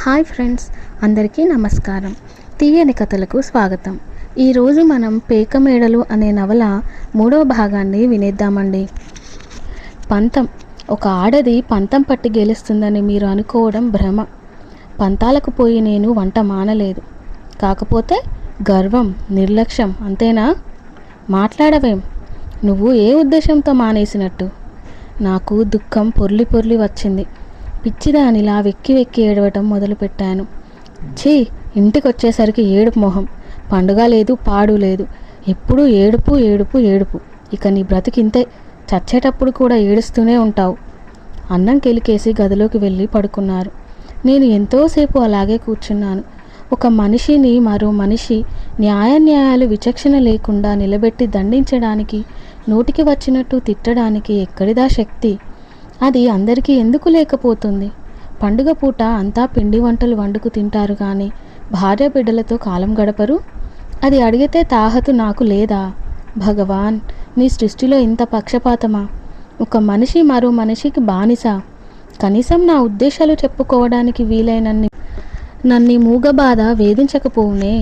Hi friends, అందరికీ నమస్కారం. తీయని కథలకు స్వాగతం. ఈరోజు మనం పేకమేడలు అనే నవల 3వ భాగాన్ని వినేద్దామండి. పంతం. ఒక ఆడది పంతం పట్టి గెలుస్తుందని మీరు అనుకోవడం భ్రమ. పంతాలకు పోయి నేను వంట మానలేదు. కాకపోతే గర్వం, నిర్లక్ష్యం అంతేనా? మాట్లాడవేం? నువ్వు ఏ ఉద్దేశంతో మానేసినట్టు? నాకు దుఃఖం పొర్లి పొర్లి వచ్చింది. పిచ్చిదానిలా వెక్కి వెక్కి ఏడవటం మొదలుపెట్టాను. ఛీ, ఇంటికి వచ్చేసరికి ఏడుపు మొహం. పండుగ లేదు, పాడు లేదు. ఎప్పుడూ ఏడుపు ఏడుపు ఏడుపు. ఇక నీ బ్రతికింతే. చచ్చేటప్పుడు కూడా ఏడుస్తూనే ఉంటావు. అన్నం కెలికేసి గదిలోకి వెళ్ళి పడుకున్నారు. నేను ఎంతోసేపు అలాగే కూర్చున్నాను. ఒక మనిషిని మరో మనిషి న్యాయాలు విచక్షణ లేకుండా నిలబెట్టి దండించడానికి, నోటికి వచ్చినట్టు తిట్టడానికి ఎక్కడిదా శక్తి? అది అందరికీ ఎందుకు లేకపోతుంది? పండుగ పూట అంతా పిండి వంటలు వండుకు తింటారు కానీ భార్య బిడ్డలతో కాలం గడపరు. అది అడిగితే తాహతు నాకు లేదా? భగవాన్, నీ సృష్టిలో ఇంత పక్షపాతమా? ఒక మనిషి మరో మనిషికి బానిస. కనీసం నా ఉద్దేశాలు చెప్పుకోవడానికి నన్ను మూగబాధ వేధించకపోవునే.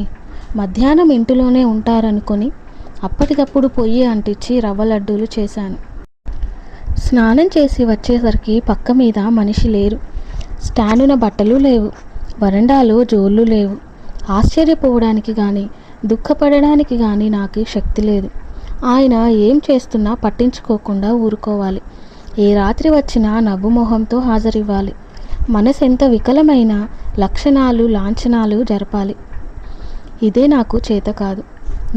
మధ్యాహ్నం ఇంటిలోనే ఉంటారనుకొని అప్పటికప్పుడు పొయ్యి అంటించి రవ్వ లడ్డూలు చేశాను. స్నానం చేసి వచ్చేసరికి పక్క మీద మనిషి లేరు. స్టాండున బట్టలు లేవు. వరండాలో జోళ్ళు లేవు. ఆశ్చర్యపోవడానికి కానీ దుఃఖపడడానికి కానీ నాకు శక్తి లేదు. ఆయన ఏం చేస్తున్నా పట్టించుకోకుండా ఊరుకోవాలి. ఏ రాత్రి వచ్చినా నవ్వు మొహంతో హాజరివ్వాలి. మనసు ఎంత వికలమైన లక్షణాలు లాంఛనాలు జరపాలి. ఇదే నాకు చేత కాదు.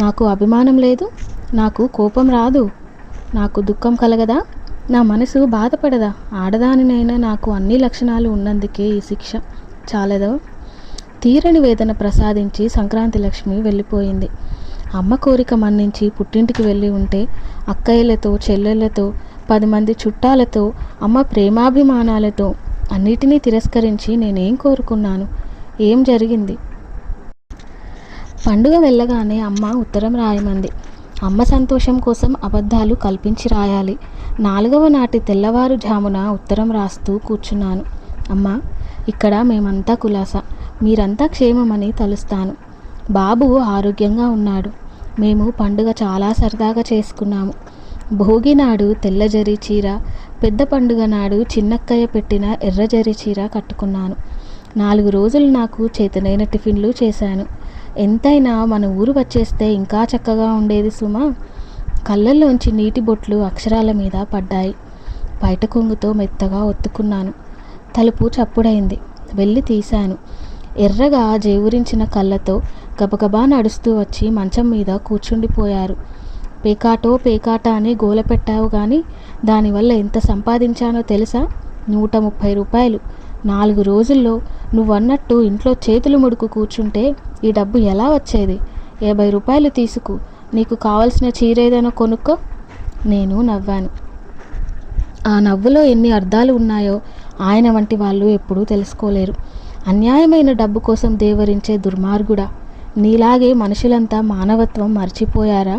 నాకు అభిమానం లేదు. నాకు కోపం రాదు. నాకు దుఃఖం కలగదా? నా మనసు బాధపడదా? ఆడదానినైనా నాకు అన్ని లక్షణాలు ఉన్నందుకే ఈ శిక్ష చాలదో? తీరని వేదన ప్రసాదించి సంక్రాంతి లక్ష్మి వెళ్ళిపోయింది. అమ్మ కోరిక మన్నించి పుట్టింటికి వెళ్ళి ఉంటే అక్కయ్యలతో, చెల్లెళ్ళతో, 10 మంది చుట్టాలతో, అమ్మ ప్రేమాభిమానాలతో అన్నిటినీ తిరస్కరించి నేనేం కోరుకున్నాను? ఏం జరిగింది? పండుగ వెళ్ళగానే అమ్మ ఉత్తరం రాయమంది. అమ్మ సంతోషం కోసం అబద్ధాలు కల్పించి రాయాలి. 4వ నాటి తెల్లవారుజామున ఉత్తరం రాస్తూ కూర్చున్నాను. అమ్మా, ఇక్కడ మేమంతా కులాసా. మీరంతా క్షేమమని తలుస్తాను. బాబు ఆరోగ్యంగా ఉన్నాడు. మేము పండుగ చాలా సరదాగా చేసుకున్నాము. భోగి నాడు తెల్ల జరీ చీర, పెద్ద పండుగ నాడు చిన్నక్కయ్య పెట్టిన ఎర్ర జరీ చీర కట్టుకున్నాను. 4 రోజులు నాకు చేతనైన టిఫిన్లు చేశాను. ఎంతైనా మన ఊరు వచ్చేస్తే ఇంకా చక్కగా ఉండేది సుమా. కళ్ళల్లోంచి నీటి బొట్లు అక్షరాల మీద పడ్డాయి. బయట కొంగుతో మెత్తగా ఒత్తుకున్నాను. తలుపు చప్పుడైంది. వెళ్ళి తీశాను. ఎర్రగా జేవురించిన కళ్ళతో గబగబా నడుస్తూ వచ్చి మంచం మీద కూర్చుండిపోయారు. పేకాట అని గోల పెట్టావు కానీ దానివల్ల ఎంత సంపాదించానో తెలుసా? 130 రూపాయలు. 4 రోజుల్లో నువ్వన్నట్టు ఇంట్లో చేతులు ముడుకు కూర్చుంటే ఈ డబ్బు ఎలా వచ్చేది? 50 రూపాయలు తీసుకు. నీకు కావలసిన చీర ఏదైనా కొనుక్కో. నేను నవ్వాను. ఆ నవ్వులో ఎన్ని అర్థాలు ఉన్నాయో ఆయన వంటి వాళ్ళు ఎప్పుడూ తెలుసుకోలేరు. అన్యాయమైన డబ్బు కోసం దేవరించే దుర్మార్గుడా! నీలాగే మనుషులంతా మానవత్వం మర్చిపోయారా?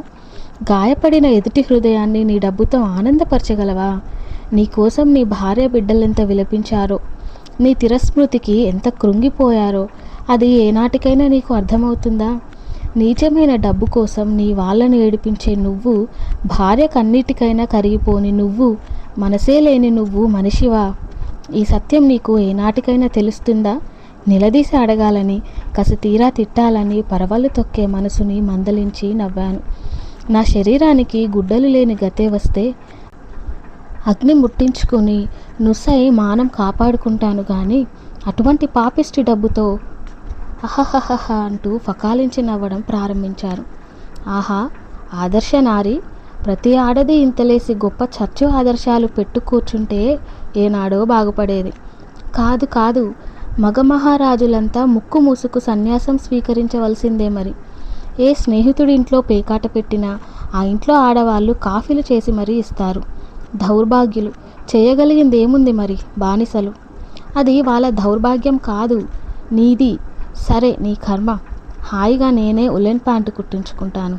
గాయపడిన ఎదుటి హృదయాన్ని నీ డబ్బుతో ఆనందపరచగలవా? నీకోసం నీ భార్య బిడ్డలెంత విలపించారో, నీ తిరస్మృతికి ఎంత కృంగిపోయారో అది ఏనాటికైనా నీకు అర్థమవుతుందా? నీచమైన డబ్బు కోసం నీ వాళ్ళను ఏడిపించే నువ్వు, భార్యకన్నిటికైనా కరిగిపోని నువ్వు, మనసే లేని నువ్వు మనిషివా? ఈ సత్యం నీకు ఏనాటికైనా తెలుస్తుందా? నిలదీసి అడగాలని, కసి తీరా తిట్టాలని పరవళ్ళు తొక్కే మనసుని మందలించి నవ్వాను. నా శరీరానికి గుడ్డలు లేని గతే వస్తే అగ్ని ముట్టించుకొని నుసై మానం కాపాడుకుంటాను కానీ అటువంటి పాపిష్టి డబ్బుతో అహహహహ అంటూ ఫకాలించి నవ్వడం ప్రారంభించారు. ఆహా, ఆదర్శ నారి! ప్రతి ఆడది ఇంతలేసి గొప్ప చర్చు ఆదర్శాలు పెట్టు కూర్చుంటే ఏనాడో బాగుపడేది. కాదు కాదు, మగ మహారాజులంతా ముక్కు మూసుకు సన్యాసం స్వీకరించవలసిందే మరి. ఏ స్నేహితుడి ఇంట్లో పేకాట పెట్టినా ఆ ఇంట్లో ఆడవాళ్ళు కాఫీలు చేసి మరీ ఇస్తారు. దౌర్భాగ్యులు. చేయగలిగింది ఏముంది మరి? బానిసలు. అది వాళ్ళ దౌర్భాగ్యం కాదు, నీది. సరే, నీ కర్మ. హాయిగా నేనే ఉలెన్ ప్యాంటు కుట్టించుకుంటాను.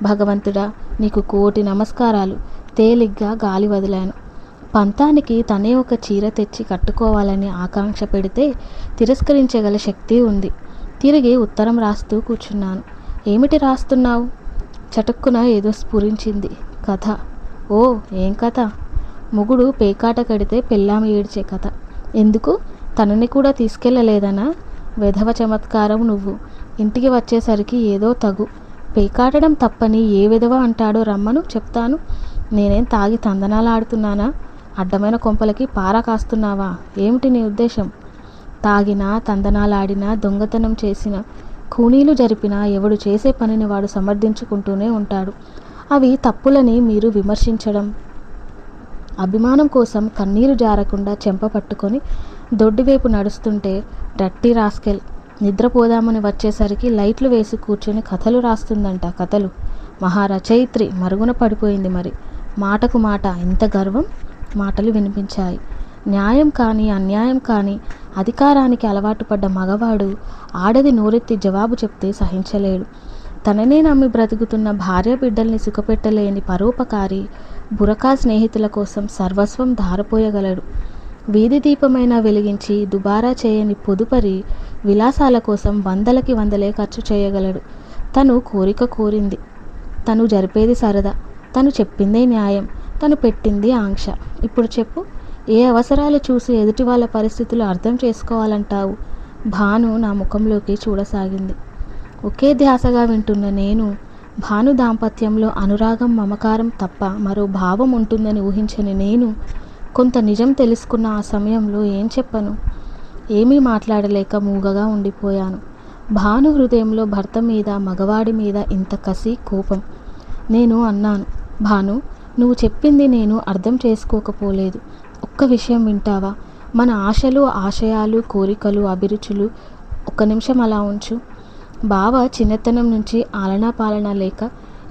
భగవంతుడా, నీకు కోటి నమస్కారాలు. తేలిగ్గా గాలి వదిలాను. పంతానికి తనే ఒక చీర తెచ్చి కట్టుకోవాలని ఆకాంక్ష పెడితే తిరస్కరించగల శక్తి ఉంది. తిరిగి ఉత్తరం రాస్తూ కూర్చున్నాను. ఏమిటి రాస్తున్నావు? చటుక్కున ఏదో స్ఫురించింది. కథ. ఓ, ఏం కథ? మొగుడు పేకాట కడితే పెళ్ళాం ఏడ్చే కథ. ఎందుకు? తనని కూడా తీసుకెళ్ళలేదనా? వెధవ చమత్కారం నువ్వు. ఇంటికి వచ్చేసరికి ఏదో తగు. పేకాటడం తప్పని ఏ విధవ అంటాడో రమ్మను, చెప్తాను. నేనేం తాగి తందనాలు ఆడుతున్నానా? అడ్డమైన కొంపలకి పారా కాస్తున్నావా? ఏమిటి నీ ఉద్దేశం? తాగినా, తందనాలాడినా, దొంగతనం చేసినా, ఖూనీలు జరిపినా ఎవడు చేసే పనిని వాడు సమర్థించుకుంటూనే ఉంటాడు. అవి తప్పులని మీరు విమర్శించడం, అభిమానం కోసం కన్నీరు జారకుండా చెంప పట్టుకొని దొడ్డివైపు నడుస్తుంటే డట్టి రాస్కెల్ నిద్రపోదామని వచ్చేసరికి లైట్లు వేసి కూర్చొని కథలు రాస్తుందంట. కథలు. మహారచయిత్రి మరుగున పడిపోయింది మరి. మాటకు మాట ఎంత గర్వం! మాటలు వినిపించాయి. న్యాయం కానీ అన్యాయం కానీ అధికారానికి అలవాటు పడ్డ మగవాడు ఆడది నోరెత్తి జవాబు చెప్తే సహించలేడు. తననే నమ్మి బ్రతుకుతున్న భార్య బిడ్డల్ని సుఖపెట్టలేని పరోపకారి బురకా స్నేహితుల కోసం సర్వస్వం ధారపోయగలడు. వీధి దీపమైనా వెలిగించి దుబారా చేయని పొదుపరి విలాసాల కోసం వందలకి వందలే ఖర్చు చేయగలడు. తను కోరిక కోరింది, తను జరిపేది సరదా, తను చెప్పిందే న్యాయం, తను పెట్టింది ఆంక్ష. ఇప్పుడు చెప్పు, ఏ అవసరాలు చూసి ఎదుటి వాళ్ళ పరిస్థితులు అర్థం చేసుకోవాలంటావు? భాను నా ముఖంలోకి చూడసాగింది. ఒకే ధ్యాసగా వింటున్న నేను భాను దాంపత్యంలో అనురాగం, మమకారం తప్ప మరో భావం ఉంటుందని ఊహించని నేను కొంత నిజం తెలుసుకున్న ఆ సమయంలో ఏం చెప్పను? ఏమీ మాట్లాడలేక మూగగా ఉండిపోయాను. భాను హృదయంలో భర్త మీద, మగవాడి మీద ఇంత కసి, కోపం. నేను అన్నాను, భాను, నువ్వు చెప్పింది నేను అర్థం చేసుకోకపోలేదు. ఒక్క విషయం వింటావా? మన ఆశలు, ఆశయాలు, కోరికలు, అభిరుచులు ఒక్క నిమిషం అలా ఉంచు. బావ చిన్నతనం నుంచి ఆలనా పాలన లేక,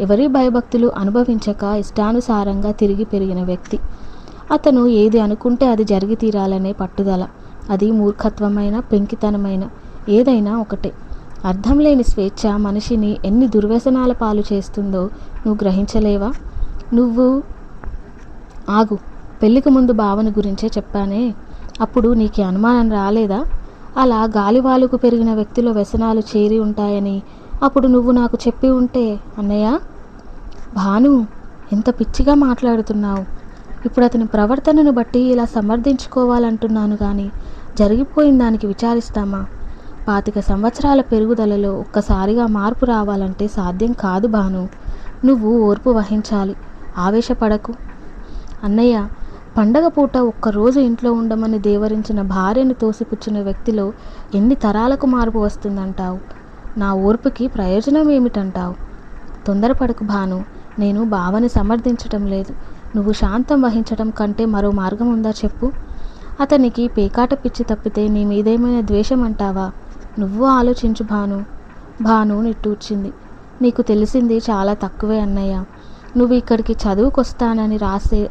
ఎవరి భయభక్తులు అనుభవించక ఇష్టానుసారంగా తిరిగి పెరిగిన వ్యక్తి. అతను ఏది అనుకుంటే అది జరిగి తీరాలనే పట్టుదల. అది మూర్ఖత్వమైన, పెంకితనమైన ఏదైనా ఒకటే. అర్థం లేని స్వేచ్ఛ మనిషిని ఎన్ని దుర్వ్యసనాల పాలు చేస్తుందో నువ్వు గ్రహించలేవా? నువ్వు ఆగు. పెళ్ళికి ముందు భావన గురించే చెప్పానే, అప్పుడు నీకు అనుమానం రాలేదా? అలా గాలివాలుకు పెరిగిన వ్యక్తిలో వ్యసనాలు చేరి ఉంటాయని అప్పుడు నువ్వు నాకు చెప్పి ఉంటే. అన్నయ్య, భాను, ఎంత పిచ్చిగా మాట్లాడుతున్నావు. ఇప్పుడు అతని ప్రవర్తనను బట్టి ఇలా సమర్థించుకోవాలంటున్నాను కానీ జరిగిపోయిన దానికి విచారిస్తామా? 25 సంవత్సరాల పెరుగుదలలో ఒక్కసారిగా మార్పు రావాలంటే సాధ్యం కాదు భాను. నువ్వు ఓర్పు వహించాలి. ఆవేశపడకు. అన్నయ్య, పండగ పూట ఒక్కరోజు ఇంట్లో ఉండమని దేవరించిన భార్యను తోసిపుచ్చిన వ్యక్తిలో ఎన్ని తరాలకు మార్పు వస్తుందంటావు? నా ఓర్పుకి ప్రయోజనం ఏమిటంటావు? తొందరపడకు భాను. నేను భావని సమర్థించటం లేదు. నువ్వు శాంతం వహించడం కంటే మరో మార్గం ఉందా చెప్పు. అతనికి పేకాట పిచ్చి తప్పితే నీ మీదేమైనా ద్వేషం అంటావా? నువ్వు ఆలోచించు భాను. భాను నిట్టూర్చింది. నీకు తెలిసింది చాలా తక్కువే అన్నయ్య. నువ్వు ఇక్కడికి చదువుకొస్తానని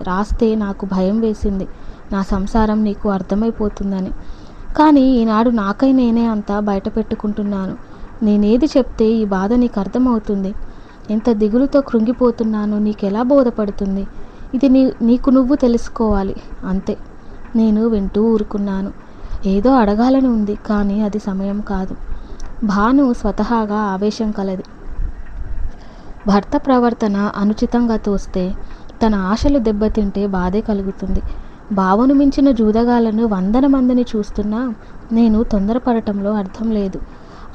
రాస్తే నాకు భయం వేసింది, నా సంసారం నీకు అర్థమైపోతుందని. కానీ ఈనాడు నాకై నేనే అంతా బయట పెట్టుకుంటున్నాను. నేనేది చెప్తే ఈ బాధ నీకు అర్థమవుతుంది. ఎంత దిగులుతో కృంగిపోతున్నానో నీకెలా బోధపడుతుంది? ఇది నీకు నువ్వు తెలుసుకోవాలి అంతే. నేను వింటూ ఊరుకున్నాను. ఏదో అడగాలని ఉంది కానీ అది సమయం కాదు. భాను స్వతహాగా ఆవేశం కలది. భర్త ప్రవర్తన అనుచితంగా తోస్తే, తన ఆశలు దెబ్బతింటే బాధే కలుగుతుంది. భావను మించిన జూదగాలను 100 మందిని చూస్తున్నా నేను తొందరపడటంలో అర్థం లేదు.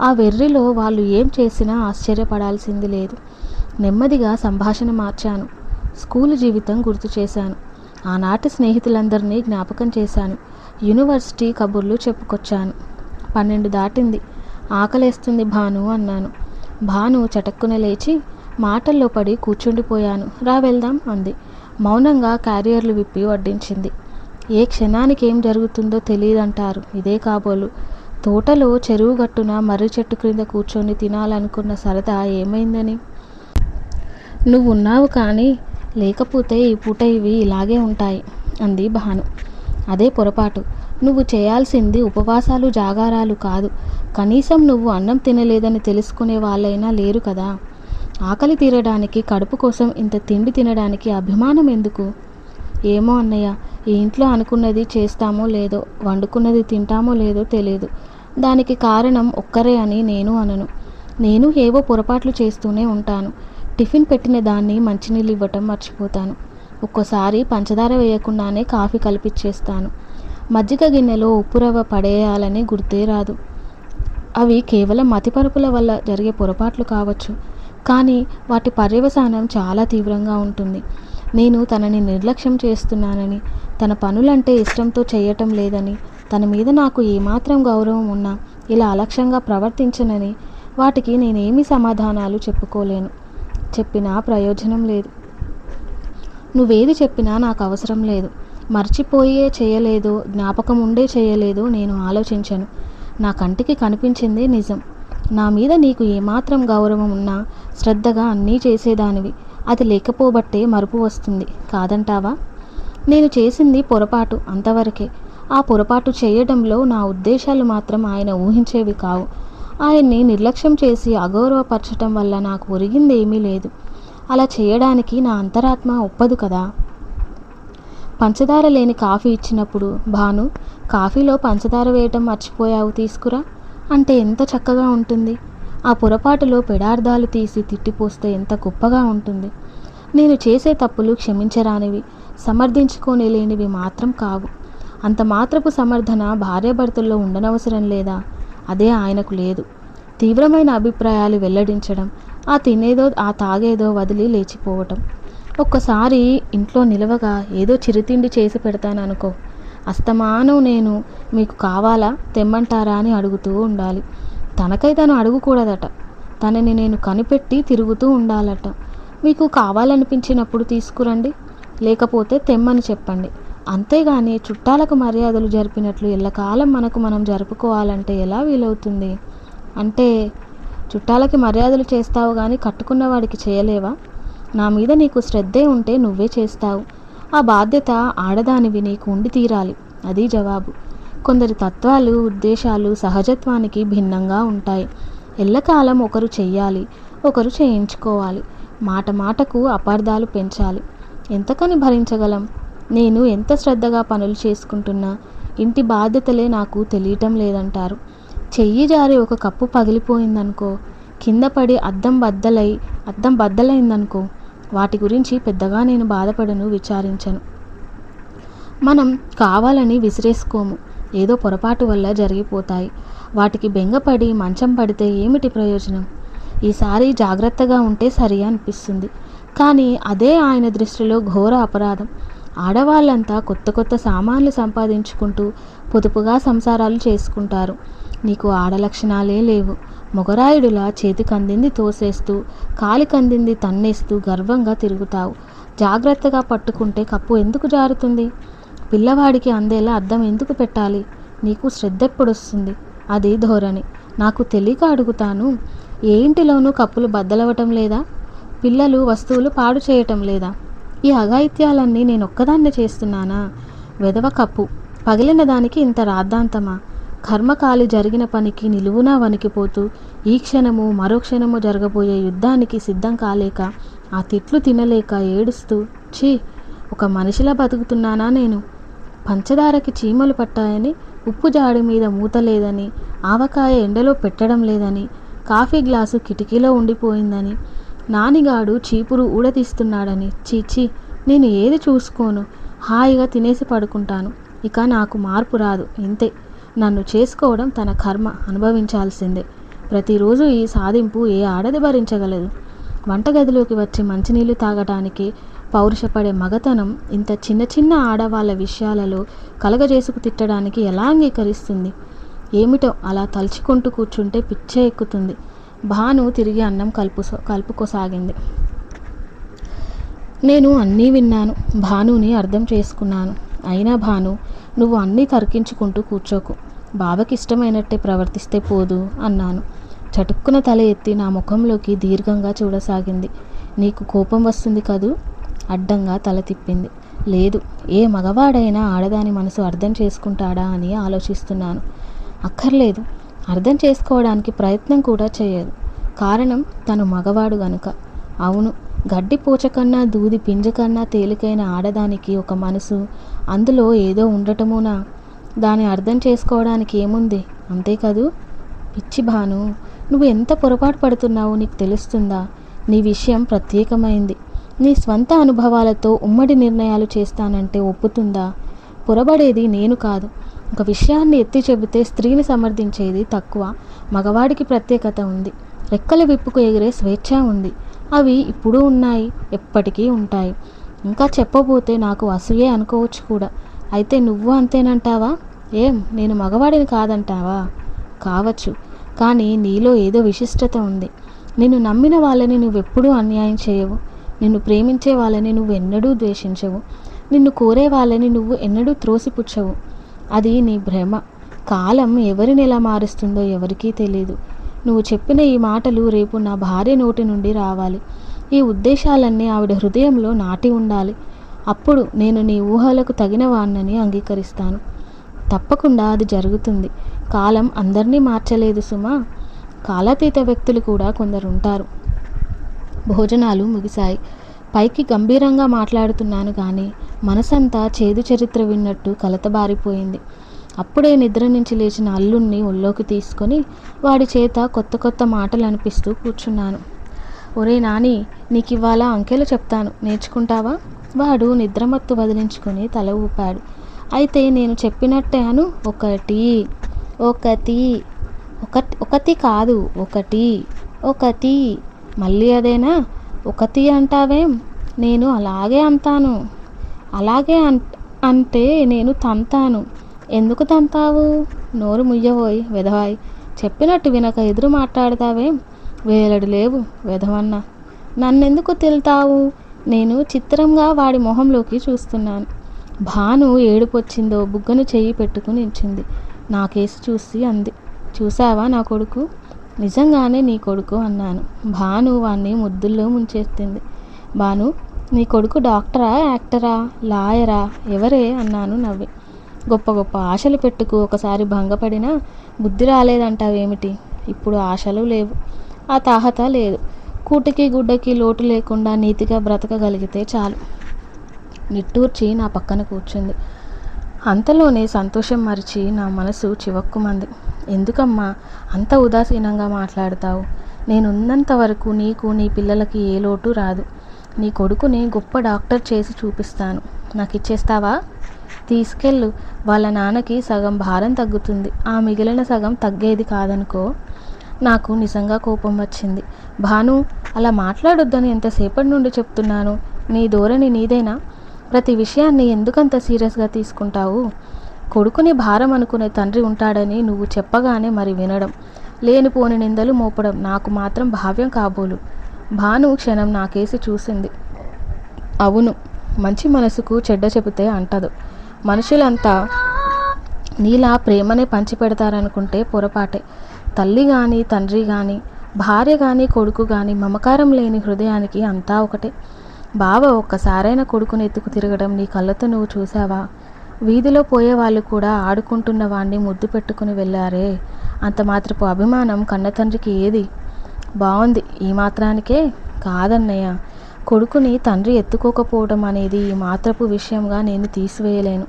ఆ వెర్రిలో వాళ్ళు ఏం చేసినా ఆశ్చర్యపడాల్సింది లేదు. నెమ్మదిగా సంభాషణ మార్చాను. స్కూలు జీవితం గుర్తు చేశాను. ఆనాటి స్నేహితులందరినీ జ్ఞాపకం చేశాను. యూనివర్సిటీ కబుర్లు చెప్పుకొచ్చాను. 12 దాటింది. ఆకలేస్తుంది భాను అన్నాను. భాను చటక్కున లేచి మాటల్లో పడి కూర్చుండిపోయాను. రా వెళ్దాం అంది. మౌనంగా క్యారియర్లు విప్పి వడ్డించింది. ఏ క్షణానికి ఏం జరుగుతుందో తెలియదంటారు. ఇదే కాబోలు. తోటలో చెరువు గట్టున మర్రి చెట్టు క్రింద కూర్చొని తినాలనుకున్న సరదా ఏమైందని? నువ్వున్నావు కానీ లేకపోతే ఈ పూట ఇవి ఇలాగే ఉంటాయి అంది భాను. అదే పొరపాటు. నువ్వు చేయాల్సింది ఉపవాసాలు, జాగారాలు కాదు. కనీసం నువ్వు అన్నం తినలేదని తెలుసుకునే వాళ్ళైనా లేరు కదా. ఆకలి తీరడానికి, కడుపు కోసం ఇంత తిండి తినడానికి అభిమానం ఎందుకు? ఏమో అన్నయ్య, ఈ ఇంట్లో అనుకున్నది చేస్తామో లేదో, వండుకున్నది తింటామో లేదో తెలియదు. దానికి కారణం ఒక్కరే అని నేను అనను. నేను ఏవో పొరపాట్లు చేస్తూనే ఉంటాను. టిఫిన్ పెట్టిన దాన్ని మంచినీళ్ళు ఇవ్వటం మర్చిపోతాను. ఒక్కోసారి పంచదార వేయకుండానే కాఫీ కలిపిచ్చేస్తాను. మజ్జిగ గిన్నెలో ఉప్పు రవ్వ పడేయాలని గుర్తే రాదు. అవి కేవలం మతిపరుపుల వల్ల జరిగే పొరపాట్లు కావచ్చు, కానీ వాటి పర్యవసానం చాలా తీవ్రంగా ఉంటుంది. నేను తనని నిర్లక్ష్యం చేస్తున్నానని, తన పనులంటే ఇష్టంతో చేయటం లేదని, తన మీద నాకు ఏమాత్రం గౌరవం ఉన్నా ఇలా అలక్ష్యంగా ప్రవర్తించనని వాటికి నేనేమి సమాధానాలు చెప్పుకోలేను. చెప్పినా ప్రయోజనం లేదు. నువ్వేది చెప్పినా నాకు అవసరం లేదు. మర్చిపోయే చేయలేదో, జ్ఞాపకం ఉండే చేయలేదో నేను ఆలోచించను. నా కంటికి కనిపించిందే నిజం. నా మీద నీకు ఏమాత్రం గౌరవం ఉన్నా శ్రద్ధగా అన్నీ చేసేదానివి. అది లేకపోబట్టే మరుపు వస్తుంది, కాదంటావా? నేను చేసింది పొరపాటు, అంతవరకే. ఆ పొరపాటు చేయడంలో నా ఉద్దేశాలు మాత్రం ఆయన ఊహించేవి కావు. ఆయన్ని నిర్లక్ష్యం చేసి అగౌరవపరచటం వల్ల నాకు ఒరిగింది ఏమీ లేదు. అలా చేయడానికి నా అంతరాత్మ ఒప్పదు కదా. పంచదార లేని కాఫీ ఇచ్చినప్పుడు, భాను, కాఫీలో పంచదార వేయటం మర్చిపోయావు, తీసుకురా అంటే ఎంత చక్కగా ఉంటుంది. ఆ పొరపాటులో పెడార్థాలు తీసి తిట్టిపోస్తే ఎంత గొప్పగా ఉంటుంది. నేను చేసే తప్పులు క్షమించరానివి, సమర్థించుకోలేనివి మాత్రం కావు. అంత మాత్రపు సమర్థన భార్యాభర్తల్లో ఉండనవసరం లేదా? అదే ఆయనకు లేదు. తీవ్రమైన అభిప్రాయాలు వెల్లడించడం, ఆ తినేదో ఆ తాగేదో వదిలి లేచిపోవటం. ఒక్కసారి ఇంట్లో నిలవగా ఏదో చిరుతిండి చేసి పెడతాననుకో, అస్తమానం నేను మీకు కావాలా, తెమ్మంటారా అని అడుగుతూ ఉండాలి. తనకై తను అడుగుకూడదట. తనని నేను కనిపెట్టి తిరుగుతూ ఉండాలట. మీకు కావాలనిపించినప్పుడు తీసుకురండి, లేకపోతే తెమ్మని చెప్పండి. అంతేగాని చుట్టాలకు మర్యాదలు జరిపినట్లు ఎల్లకాలం మనకు మనం జరుపుకోవాలంటే ఎలా వీలవుతుంది? అంటే చుట్టాలకి మర్యాదలు చేస్తావు కానీ కట్టుకున్నవాడికి చేయలేవా? నా మీద నీకు శ్రద్ధే ఉంటే నువ్వే చేస్తావు. ఆ బాధ్యత ఆడదానివి నీకు ఉండి తీరాలి. అది జవాబు. కొందరి తత్వాలు, ఉద్దేశాలు సహజత్వానికి భిన్నంగా ఉంటాయి. ఎల్లకాలం ఒకరు చెయ్యాలి, ఒకరు చేయించుకోవాలి. మాట మాటకు అపార్థాలు పెంచాలి. ఎంతకని భరించగలం? నేను ఎంత శ్రద్ధగా పనులు చేసుకుంటున్నా ఇంటి బాధ్యతలే నాకు తెలియటం లేదంటారు. చెయ్యి జారి ఒక కప్పు పగిలిపోయిందనుకో, కింద పడి అద్దం బద్దలైందనుకో, వాటి గురించి పెద్దగా నేను బాధపడను, విచారించను. మనం కావాలని విసిరేసుకోము, ఏదో పొరపాటు వల్ల జరిగిపోతాయి. వాటికి బెంగపడి మంచం పడితే ఏమిటి ప్రయోజనం? ఈసారి జాగ్రత్తగా ఉంటే సరి అనిపిస్తుంది, కానీ అదే ఆయన దృష్టిలో ఘోర అపరాధం. ఆడవాళ్ళంతా కొత్త కొత్త సామాన్లు సంపాదించుకుంటూ పొదుపుగా సంసారాలు చేసుకుంటారు. నీకు ఆడలక్షణాలే లేవు. మొగరాయుడులా చేతికందింది తోసేస్తూ, కాలికందింది తన్నేస్తూ గర్వంగా తిరుగుతావు. జాగ్రత్తగా పట్టుకుంటే కప్పు ఎందుకు జారుతుంది? పిల్లవాడికి అందేలా అద్దం ఎందుకు పెట్టాలి? నీకు శ్రద్ధ ఎప్పుడొస్తుంది? అది ధోరణి. నాకు తెలియక అడుగుతాను, ఏ ఇంటిలోనూ కప్పులు బద్దలవటం లేదా? పిల్లలు వస్తువులు పాడు చేయటం లేదా? ఈ అఘాయిత్యాలన్నీ నేనొక్కదాన్నే చేస్తున్నానా? వెధవ కప్పు పగిలిన దానికి ఇంత రాద్ధాంతమా? కర్మకాలి జరిగిన పనికి నిలువునా వణికిపోతూ, ఈ క్షణము మరో క్షణము జరగబోయే యుద్ధానికి సిద్ధం కాలేక, ఆ తిట్లు తినలేక ఏడుస్తూ, ఛీ, ఒక మనిషిలా బతుకుతున్నానా నేను? పంచదారకి చీమలు పట్టాయని, ఉప్పు జాడి మీద మూత లేదని, ఆవకాయ ఎండలో పెట్టడం లేదని, కాఫీ గ్లాసు కిటికీలో ఉండిపోయిందని, నానిగాడు చీపురు ఊడతీస్తున్నాడని, చీచీ, నేను ఏది చూసుకోను. హాయిగా తినేసి పడుకుంటాను. ఇక నాకు మార్పు రాదు, ఇంతే. నన్ను చేసుకోవడం తన కర్మ, అనుభవించాల్సిందే. ప్రతిరోజు ఈ సాధింపు ఏ ఆడది భరించగలదు? వంటగదిలోకి వచ్చి మంచినీళ్ళు తాగటానికి పౌరుషపడే మగతనం ఇంత చిన్న చిన్న ఆడవాళ్ళ విషయాలలో కలగజేసుకు తిట్టడానికి ఎలా అంగీకరిస్తుంది? ఏమిటో అలా తలుచుకుంటూ కూర్చుంటే పిచ్చే ఎక్కుతుంది. భాను తిరిగి అన్నం కలుపుకోసాగింది. నేను అన్నీ విన్నాను, భానుని అర్థం చేసుకున్నాను. అయినా భాను, నువ్వు అన్నీ తర్కించుకుంటూ కూర్చోకు. బావకి ఇష్టమైనట్టే ప్రవర్తిస్తే పోదు అన్నాను. చటుక్కున తల ఎత్తి నా ముఖంలోకి దీర్ఘంగా చూడసాగింది. నీకు కోపం వస్తుంది కదూ? అడ్డంగా తల తిప్పింది. లేదు, ఏ మగవాడైనా ఆడదాని మనసు అర్థం చేసుకుంటాడా అని ఆలోచిస్తున్నాను. అక్కర్లేదు, అర్థం చేసుకోవడానికి ప్రయత్నం కూడా చేయదు. కారణం తను మగవాడు గనుక. అవును, గడ్డి పూచ కన్నా దూది పింజ కన్నా తేలికైన ఆడదానికి ఒక మనసు, అందులో ఏదో ఉండటమునా? దాన్ని అర్థం చేసుకోవడానికి ఏముంది, అంతే కదూ? పిచ్చి భాను, నువ్వు ఎంత పొరపాటు పడుతున్నావో నీకు తెలుస్తుందా? నీ విషయం ప్రత్యేకమైంది. నీ స్వంత అనుభవాలతో ఉమ్మడి నిర్ణయాలు చేస్తానంటే ఒప్పుతుందా? పొరబడేది నేను కాదు. ఒక విషయాన్ని ఎత్తి చెబితే స్త్రీని సమర్థించేది తక్కువ. మగవాడికి ప్రత్యేకత ఉంది, రెక్కల విప్పుకు ఎగిరే స్వేచ్ఛ ఉంది. అవి ఇప్పుడు ఉన్నాయి, ఎప్పటికీ ఉంటాయి. ఇంకా చెప్పబోతే నాకు అసూయే అనుకోవచ్చు కూడా. అయితే నువ్వు అంతేనంటావా? ఏం, నేను మగవాడిని కాదంటావా? కావచ్చు, కానీ నీలో ఏదో విశిష్టత ఉంది. నిన్ను నమ్మిన వాళ్ళని నువ్వెప్పుడూ అన్యాయం చేయవు. నిన్ను ప్రేమించే వాళ్ళని నువ్వు ఎన్నడూ ద్వేషించవు. నిన్ను కోరే వాళ్ళని నువ్వు ఎన్నడూ త్రోసిపుచ్చవు. అది నీ భ్రమ. కాలం ఎవరిని ఎలా మారుస్తుందో ఎవరికీ తెలియదు. నువ్వు చెప్పిన ఈ మాటలు రేపు నా భార్య నోటి నుండి రావాలి. ఈ ఉద్దేశాలన్నీ ఆవిడ హృదయంలో నాటి ఉండాలి. అప్పుడు నేను నీ ఊహలకు తగిన వాణ్ణని అంగీకరిస్తాను. తప్పకుండా అది జరుగుతుంది. కాలం అందరినీ మార్చలేదు సుమా. కాలాతీత వ్యక్తులు కూడా కొందరుంటారు. భోజనాలు ముగిశాయి. పైకి గంభీరంగా మాట్లాడుతున్నాను కానీ మనసంతా చేదు చరిత్ర విన్నట్టు కలతబారిపోయింది. అప్పుడే నిద్ర నుంచి లేచిన అల్లుణ్ణి ఒళ్ళోకి తీసుకొని వాడి చేత కొత్త కొత్త మాటలు అనిపిస్తూ కూర్చున్నాను. ఒరే నాని, నీకు ఇవాళ అంకెలు చెప్తాను, నేర్చుకుంటావా? వాడు నిద్రమత్తు వదిలించుకొని తల ఊపాడు. అయితే నేను చెప్పినట్టే అను. ఒకటి ఒకటి ఒకటి కాదు, ఒకటి ఒకటి. మళ్ళీ అదేనా? ఒకటి అంటావేం? నేను అలాగే అంటాను. అలాగే అంటే నేను తంతాను. ఎందుకు తంతావు? నోరు ముయ్యబోయి వెధవాయి. చెప్పినట్టు వినక ఎదురు మాట్లాడతావేం? వేలడు లేవు వెధవన్న. నన్నెందుకు తిల్తావు? నేను చిత్రంగా వాడి మొహంలోకి చూస్తున్నాను. భాను ఏడుపొచ్చిందో బుగ్గను చెయ్యి పెట్టుకుని నిల్చుంది. నా కేసు చూసి అంది, చూసావా నా కొడుకు? నిజంగానే నీ కొడుకు అన్నాను. భాను వాణ్ణి ముద్దుల్లో ముంచేస్తుంది. భాను, నీ కొడుకు డాక్టరా, యాక్టరా, లాయరా, ఎవరే అన్నాను నవ్వి. గొప్ప గొప్ప ఆశలు పెట్టుకు ఒకసారి భంగపడినా బుద్ధి రాలేదంటావేమిటి? ఇప్పుడు ఆశలు లేవు, ఆ తాహత లేదు. కూటికి గుడ్డకి లోటు లేకుండా నీతిగా బ్రతకగలిగితే చాలు. నిట్టూర్చి నా పక్కన కూర్చుంది. అంతలోనే సంతోషం మరిచి నా మనసు చివక్కుమంది. ఎందుకమ్మా అంత ఉదాసీనంగా మాట్లాడతావు? నేనున్నంత వరకు నీకు నీ పిల్లలకి ఏ లోటు రాదు. నీ కొడుకుని గొప్ప డాక్టర్ చేసి చూపిస్తాను. నాకు ఇచ్చేస్తావా? తీసుకెళ్ళు. వాళ్ళ నాన్నకి సగం భారం తగ్గుతుంది. ఆ మిగిలిన సగం తగ్గేది కాదనుకో. నాకు నిజంగా కోపం వచ్చింది. భాను, అలా మాట్లాడొద్దని ఎంతసేపటి నుండి చెప్తున్నాను. నీ ధోరణి నీదేనా? ప్రతి విషయాన్ని ఎందుకంత సీరియస్గా తీసుకుంటావు? కొడుకుని భారం అనుకునే తండ్రి ఉంటాడని నువ్వు చెప్పగానే మరి వినడం, లేనిపోని నిందలు మోపడం నాకు మాత్రం భావ్యం కాబోలు. భాను క్షణం నాకేసి చూసింది. అవును, మంచి మనసుకు చెడ్డ చెబితే అంటదు. మనుషులంతా నీలా ప్రేమనే పంచిపెడతారనుకుంటే పొరపాటే. తల్లి కానీ తండ్రి కానీ భార్య కానీ కొడుకు కానీ మమకారం లేని హృదయానికి అంతా ఒకటే. బావ ఒక్కసారైనా కొడుకుని ఎత్తుకు తిరగడం నీ కళ్ళతో నువ్వు చూసావా? వీధిలో పోయేవాళ్ళు కూడా ఆడుకుంటున్న వాణ్ణి ముద్దు పెట్టుకుని వెళ్ళారే, అంత మాత్రపు అభిమానం కన్నతండ్రికి ఏది? బాగుంది, ఈ మాత్రానికే కాదన్నయ్య. కొడుకుని తండ్రి ఎత్తుకోకపోవడం అనేది ఈ మాత్రపు విషయంగా నేను తీసివేయలేను.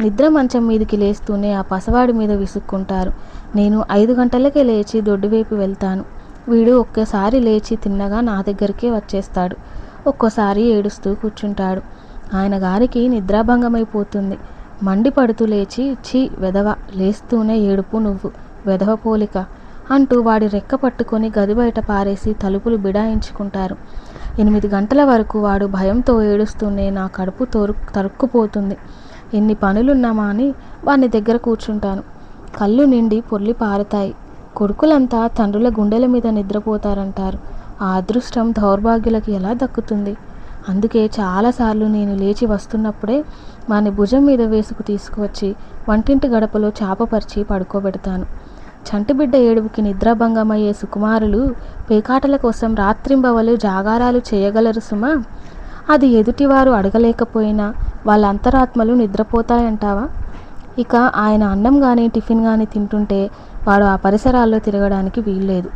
నిద్ర మంచం మీదకి లేస్తూనే ఆ పసవాడి మీద విసుక్కుంటారు. నేను 5 గంటలకే లేచి దొడ్డివైపు వెళ్తాను. వీడు ఒక్కసారి లేచి తిన్నగా నా దగ్గరికే వచ్చేస్తాడు. ఒక్కోసారి ఏడుస్తూ కూర్చుంటాడు. ఆయన గారికి నిద్రాభంగమైపోతుంది. మండిపడుతూ లేచి, ఛీ వెధవ, లేస్తూనే ఏడుపు నువ్వు, వెధవ పోలిక అంటూ వాడి రెక్క పట్టుకొని గది బయట పారేసి తలుపులు బిడాయించుకుంటారు. 8 గంటల వరకు వాడు భయంతో ఏడుస్తూనే నా కడుపు తరుక్కుపోతుంది. ఎన్ని పనులున్నామా అని వాడిని దగ్గర కూర్చుంటాను. కళ్ళు నిండి పొర్లి పారుతాయి. కొడుకులంతా తండ్రుల గుండెల మీద నిద్రపోతారంటారు. ఆ అదృష్టం దౌర్భాగ్యులకి ఎలా దక్కుతుంది? అందుకే చాలాసార్లు నేను లేచి వస్తున్నప్పుడే వాని భుజం మీద వేసుకు తీసుకువచ్చి వంటింటి గడపలో చాపపరిచి పడుకోబెడతాను. చంటిబిడ్డ ఏడుపుకి నిద్రాభంగమయ్యే సుకుమారులు పేకాటల కోసం రాత్రింబవలు జాగారాలు చేయగలరు సుమా. అది ఎదుటివారు అడగలేకపోయినా వాళ్ళ అంతరాత్మలు నిద్రపోతాయంటావా? ఇక ఆయన అన్నం కానీ టిఫిన్ కానీ తింటుంటే వాడు ఆ పరిసరాల్లో తిరగడానికి వీల్లేదు.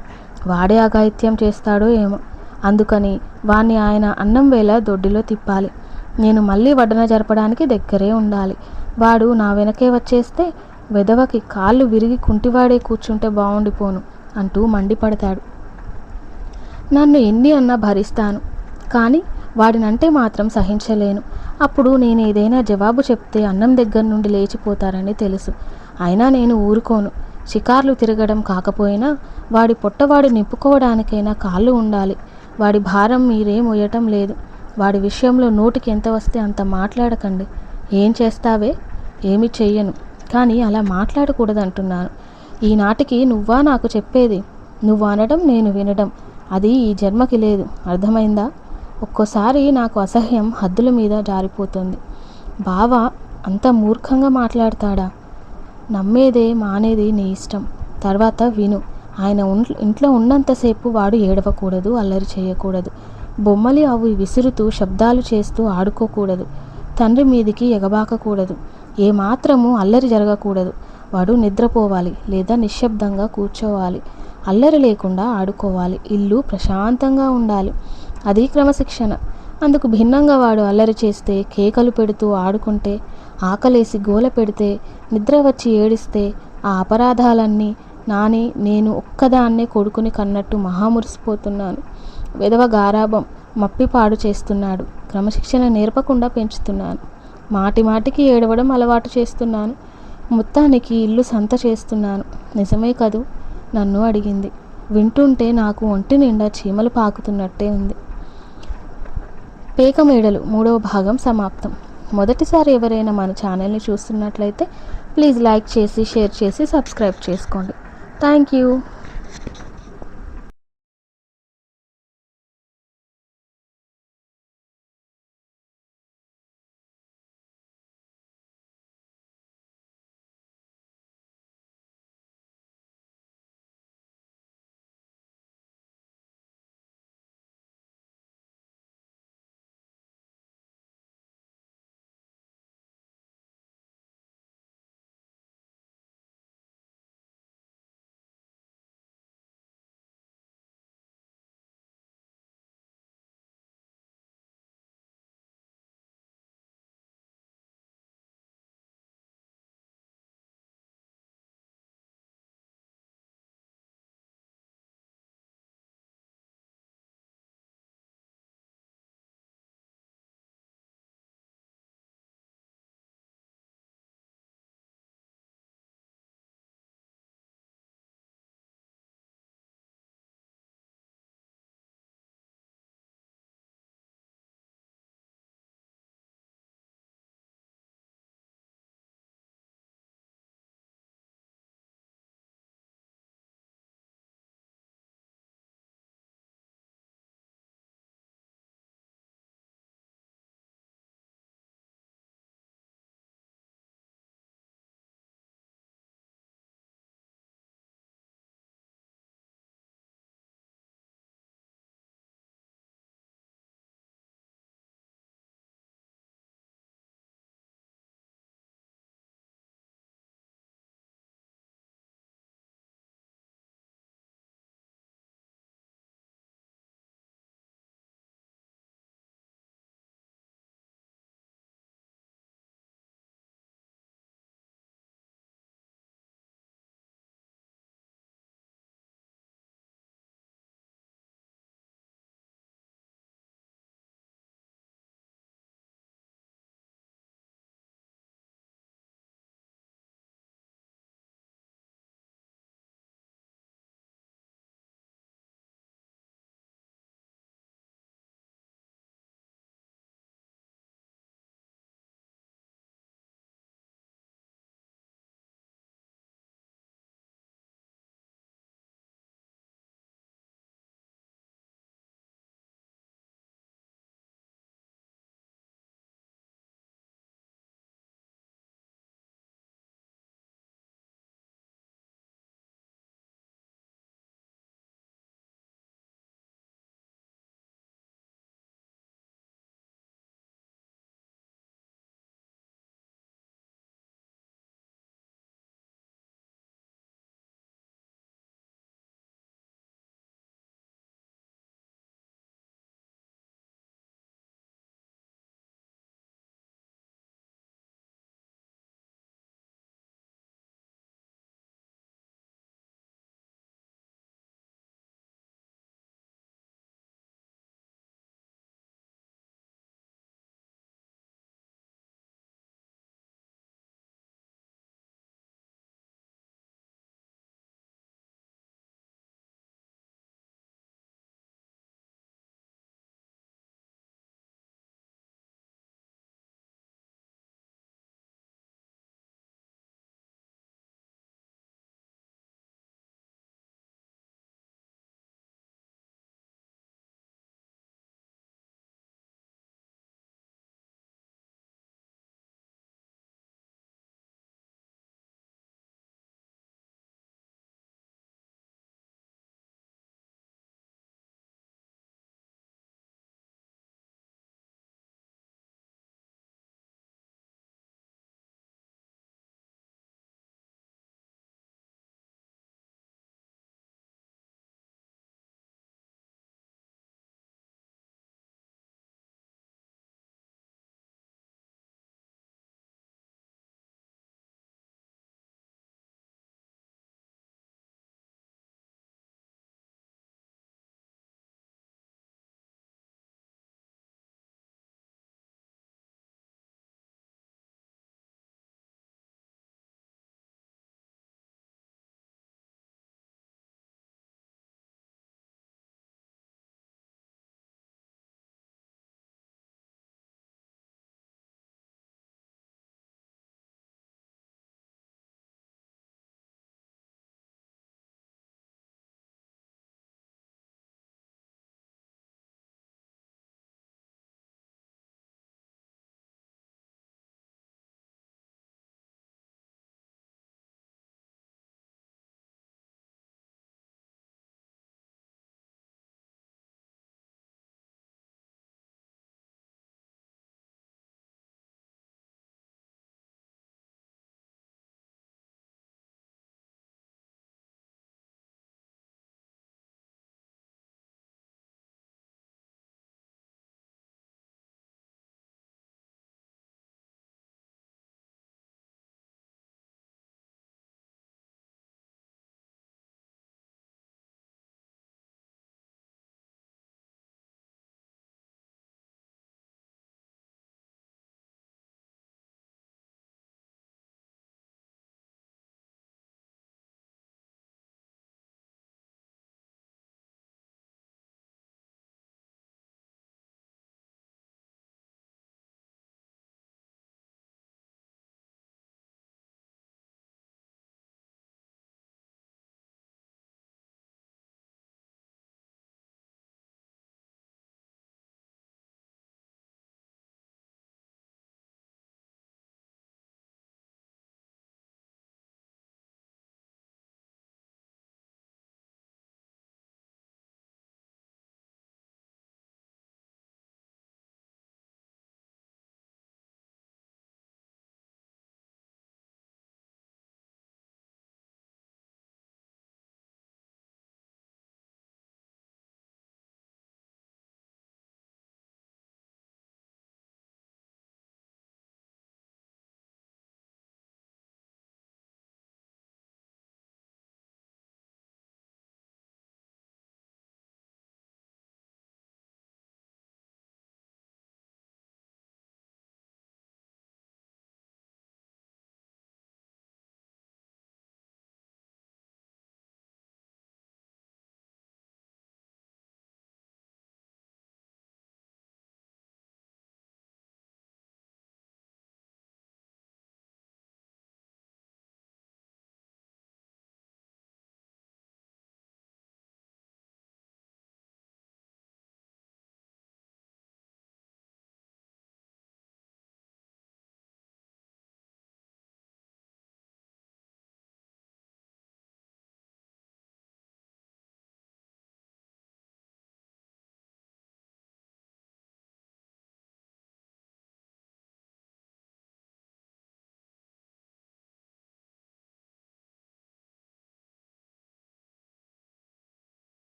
వాడే అఘాయిత్యం చేస్తాడో ఏమో. అందుకని వాణ్ణి ఆయన అన్నం వేళ దొడ్డిలో తిప్పాలి. నేను మళ్ళీ వడ్డన జరపడానికి దగ్గరే ఉండాలి. వాడు నా వెనకే వచ్చేస్తే వెధవకి కాళ్ళు విరిగి కుంటివాడే కూర్చుంటే బాగుండిపోను అంటూ మండిపడతాడు. నన్ను ఎన్ని అన్నా భరిస్తాను, కానీ వాడినంటే మాత్రం సహించలేను. అప్పుడు నేను ఏదైనా జవాబు చెప్తే అన్నం దగ్గర నుండి లేచిపోతారని తెలుసు. అయినా నేను ఊరుకోను. షికార్లు తిరగడం కాకపోయినా వాడి పొట్టవాడు నింపుకోవడానికైనా కాళ్ళు ఉండాలి. వాడి భారం మీరే మోయటం లేదు. వాడి విషయంలో నోటికి ఎంత వస్తే అంత మాట్లాడకండి. ఏం చేస్తావే? ఏమి చెయ్యను, కానీ అలా మాట్లాడకూడదంటున్నాను. ఈనాటికి నువ్వా నాకు చెప్పేది? నువ్వు అనడం నేను వినడం, అది ఈ జన్మకి లేదు. అర్థమైందా? ఒక్కోసారి నాకు అసహ్యం హద్దుల మీద జారిపోతుంది. బావ అంత మూర్ఖంగా మాట్లాడతాడా? నమ్మేదే మానేది నీ ఇష్టం. తర్వాత విను. ఆయన ఇంట్లో ఉన్నంతసేపు వాడు ఏడవకూడదు, అల్లరి చేయకూడదు. బొమ్మలి అవి విసురుతూ శబ్దాలు చేస్తూ ఆడుకోకూడదు. తండ్రి మీదికి ఎగబాకకూడదు. ఏమాత్రము అల్లరి జరగకూడదు. వాడు నిద్రపోవాలి లేదా నిశ్శబ్దంగా కూర్చోవాలి. అల్లరి లేకుండా ఆడుకోవాలి. ఇల్లు ప్రశాంతంగా ఉండాలి. అది క్రమశిక్షణ. అందుకు భిన్నంగా వాడు అల్లరి చేస్తే, కేకలు పెడుతూ ఆడుకుంటే, ఆకలేసి గోల పెడితే, నిద్ర వచ్చి ఏడిస్తే, ఆ అపరాధాలన్నీ నాని నేను ఒక్కదాన్నే కొడుకుని కన్నట్టు మహామురిసిపోతున్నాను. విధవ గారాబం మప్పిపాడు చేస్తున్నాడు. క్రమశిక్షణ నేర్పకుండా పెంచుతున్నాను. మాటి మాటికి ఏడవడం అలవాటు చేస్తున్నాను. మొత్తానికి ఇల్లు సంత చేస్తున్నాను. నిజమే కదూ? నన్ను అడిగింది. వింటుంటే నాకు ఒంటి నిండా చీమలు పాకుతున్నట్టే ఉంది. పేకమేడలు 3వ భాగం సమాప్తం. మొదటిసారి ఎవరైనా మన ఛానల్ని చూస్తున్నట్లయితే ప్లీజ్ లైక్ చేసి, షేర్ చేసి, సబ్స్క్రైబ్ చేసుకోండి. Thank you.